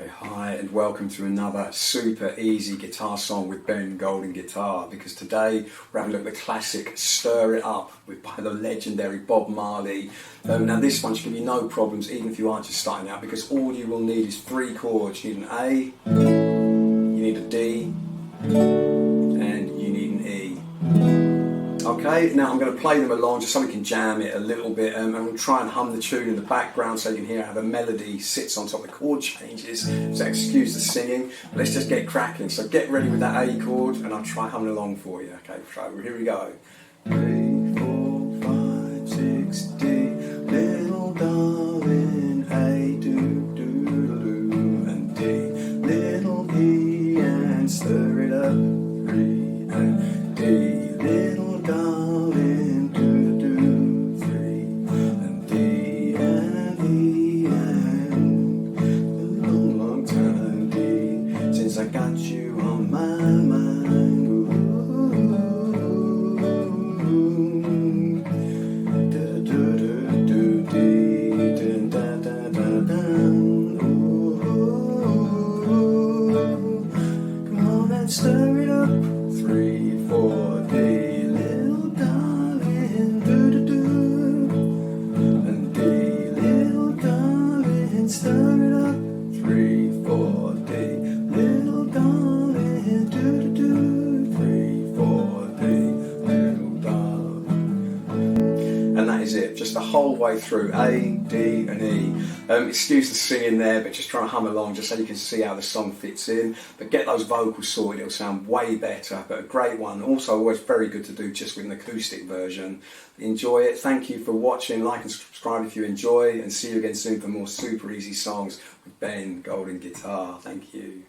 Okay, hi and welcome to another super easy guitar song with Ben Golden Guitar, because today we're having a look at the classic Stir It Up by the legendary Bob Marley. Now this one should give you no problems even if you aren't just starting out, because all you will need is 3 chords. You need an A, you need a D and you need an E. Okay, now I'm going to play them along just so we can jam it a little bit, and we'll try and hum the tune in the background so you can hear how the melody sits on top of the chord changes, so excuse the singing. But let's just get cracking. So get ready with that A chord and I'll try humming along for you. Okay, so here we go. 3, 4, 5, 6, D, little darling, A, do, do, do, and D, little E, and stir it up, 3, and D, little darling, do, do, 3, and D, and E, and a long, long time, D, since I got you on my mind, ooh, do, do, do, do, D, da, da, da, da, da, ooh, come on and stir it up, 3, 4, D, stir it up, 3, 4, D, little darling, do, do, do, 3, 4, D, little darling. And that is it, just the whole way through, A, D and E. Excuse the singing there, but just try and hum along just so you can see how the song fits in. But get those vocals sorted, it'll sound way better, but a great one. Also always very good to do just with an acoustic version. Enjoy it. Thank you for watching. Like and subscribe if you enjoy, and see you again soon for more super easy songs with Ben Golden Guitar. Thank you.